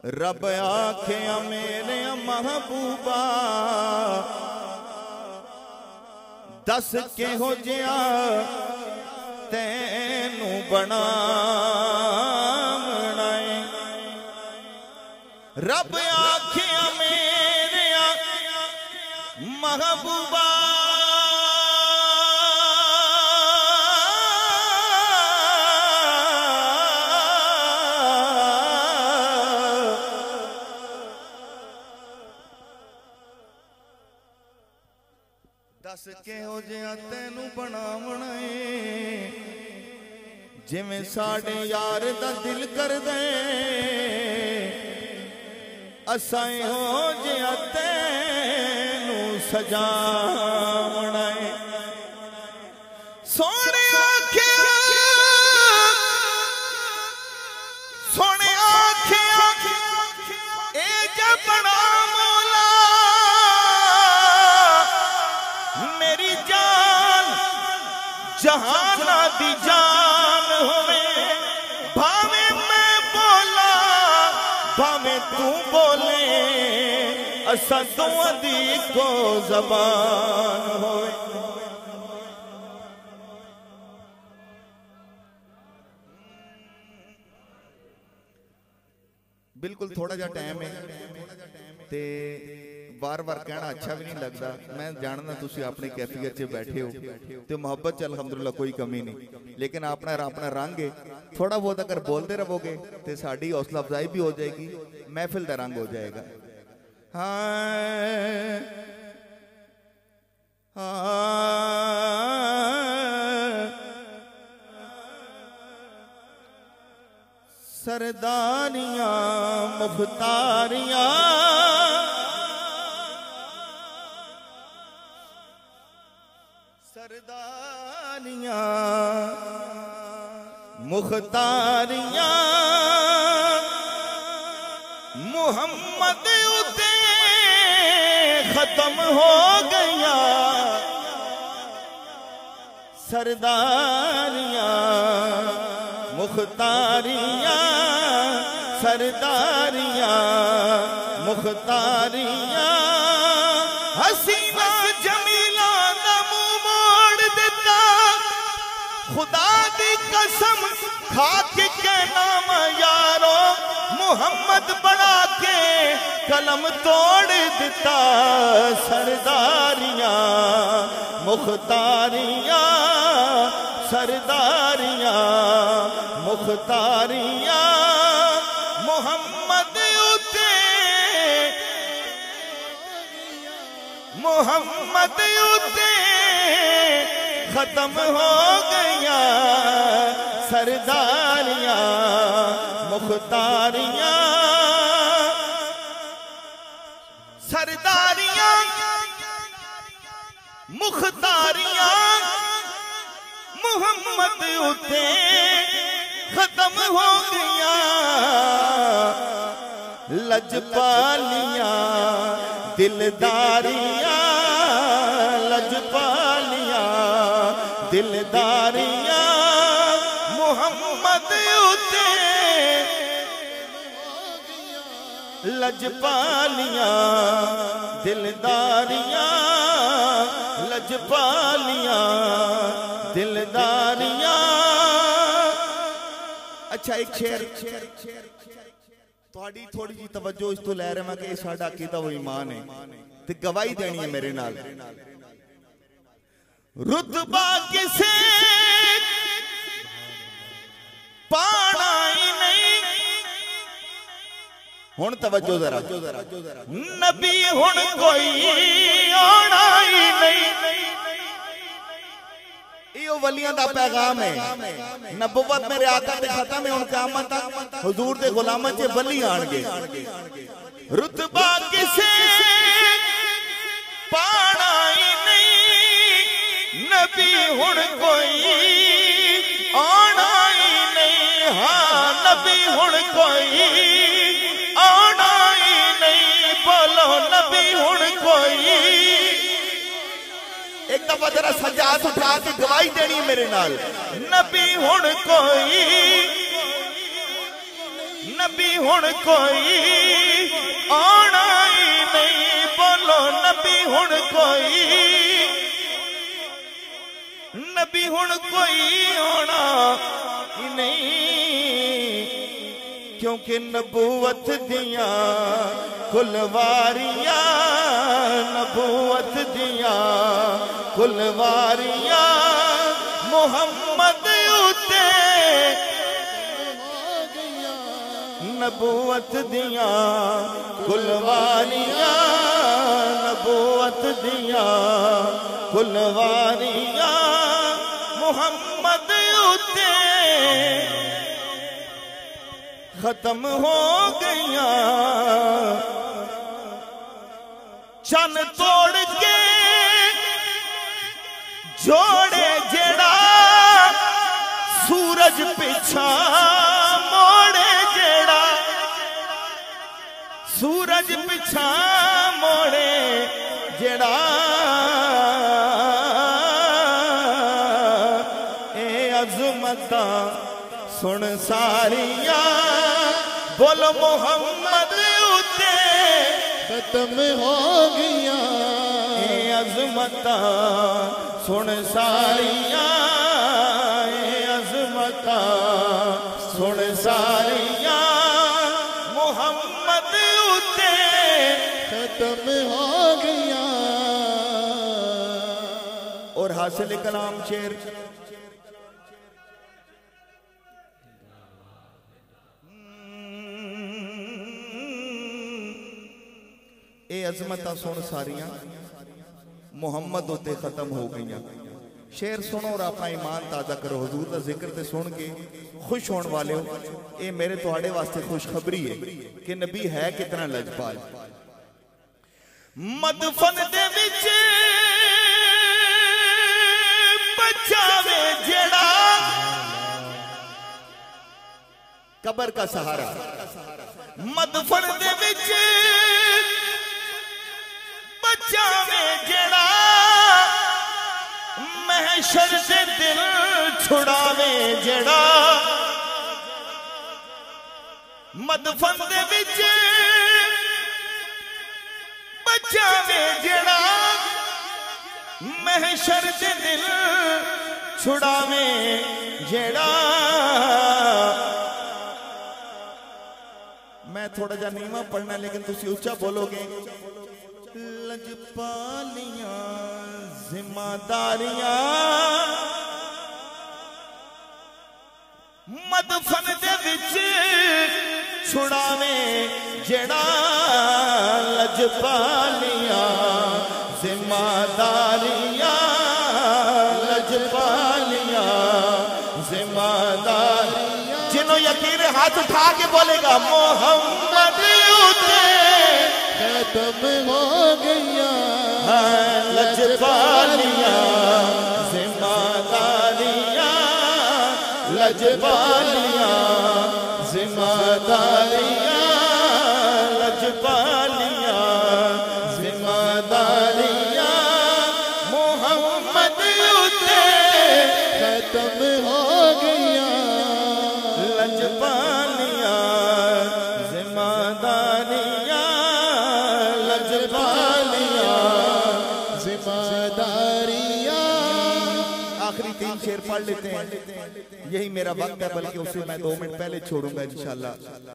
रब आखिया मेरे महबूबा दस किहो जिहा तैनू बनावना है। रब आखिया मेरे महबूबा दस किहो जिहा तैनू बनावना है। जिवें साडे यार दा दिल कर दे असां हो जिहा तैनू सजावना है। सोने आखिया सोने आखिया ए जब बना मौला मेरी जान जहाना दी जान होवे। भावे मैं बोला भावे तू बोले असा दोवां दी को जबान होवे। बिल्कुल थोड़ा जा टाइम है ते बार बार कहना अच्छा भी नहीं लगता। मैं जानना तुसी अपनी कैफियत से बैठे हो तो मोहब्बत च अल्हम्दुलिल्लाह कोई कमी नहीं, लेकिन अपना रंग है। थोड़ा बहुत अगर बोलते रहोगे तो साड़ी हौसला अफजाई भी हो जाएगी, महफिल का रंग हो जाएगा। सरदारियां मुख्तारियां सरदारियां मुख्तारियां मुहम्मद उते खत्म हो गया। सरदारियां मुख्तारियां सरदारियां मुख्तारियां हसीना जमीला दा मुंह मोड़ दिता। खुदा दी कसम खा के नाम यारो मुहम्मद बना के कलम तोड़ दिता। सरदारियां मुख्तारियां सरदारियां मुख्तारियां मुहम्मद उते मुहम्मद उते खत्म हो गया। सरदारियां मुख्तारियां सरदारियां मुख्तारियां मुहम्मद उते खत्म हो गया। लजपालियां दिलदारियां लजपालियां दिलदारियां मुहम्मद उते लजपालियां दिलदारियां लजपालियां दिलदारियां। अच्छा एक शेर थोड़ी जी तवज्जो इस तो लै रहा मैं कि साडा अकीदा वो ईमान है ते गवाही देनी है मेरे नाल। रुतबा किसे पाना ही नहीं। हुण तवज्जो जरा नबी हुण कोई आना ही नहीं। यो वलियां दा पैगाम है। नबुवत मेरे आका ते खत्म है, हुण क़यामत तक हुजूर दे गुलामां च वली आणगे। रुतबा किसे पाना ही नहीं। नबी हुण कोई आना ही नहीं। हाँ नबी हुण कोई आना ही नहीं। बोलो नबी हुण कोई। एक दफा जरा सजाद उठा के गवाही देनी मेरे नाल। नबी हुण कोई नबी हुण कोई आना ही नहीं, बोलो नबी हुण कोई, नबी हुण कोई आना ही नहीं, क्योंकि नबूवत दिया कुलवारियां, नबूवत दिया कुलवारियां मुहम्मद उते नबूवत दिया कुलवारियां, नबूवत दिया कुलवारियां मुहम्मद उते खत्म हो गईया। चन तोड़ के जोड़े जेड़ा सूरज पिछा मोड़े, जेड़ा सूरज पिछा मोड़े, जेड़ा ए अज़मता सुन सारिया, बोलो मुहम्मद उते खत्म हो गया। ए अज़मता सुन सारिया, ए अज़मता सुन सारिया मुहम्मद उते खत्म हो गया। और हासिल कलाम शेर ए अज़मता सुन सारियां मुहम्मद उते खत्म हो गई। शेर सुनो और अपना ईमान ताजा करो। हुजूर का जिक्र ते सुन के खुश होने वाले हो, ये मेरे तुहाडे वास्ते खुशखबरी है कि नबी है कितना लजपाल। मदफन दे विच बचावे जेड़ा कबर का सहारा, मदफन दे विच बचावे जेड़ा महशर से दिल छुड़ावे, जेड़ा मदफन दे विच बचावे जेड़ा महशर से दिल छुड़ावे, जेड़ा मैं थोड़ा जा नीवा पढ़ना लेकिन तुसी ऊंचा बोलोगे। लजपालियां जिम्मेदारियां मदफन दे विच छुड़ावे, जेड़ा लजपालियां जिम्मेदारियां, लजपालियां जिम्मेदारियां। जिन्हों यकीन हाथ उठा के बोलेगा मोहम्मद उते खत्म हो गया। लजपालियां जिम्मेदारियां, लजपालियां जिम्मेदारियां, लजपालियां जिम्मेदारियां मोहम्मद उते खत्म हो गया। लजपालियां जिम्मेदारियां, लजपालियां जिम्मेदारियां। आखिरी 3 शेर पढ़ लेते हैं, यही मेरा वक्त है, बल्कि उसे मैं 2 मिनट पहले छोड़ूंगा इंशाल्लाह।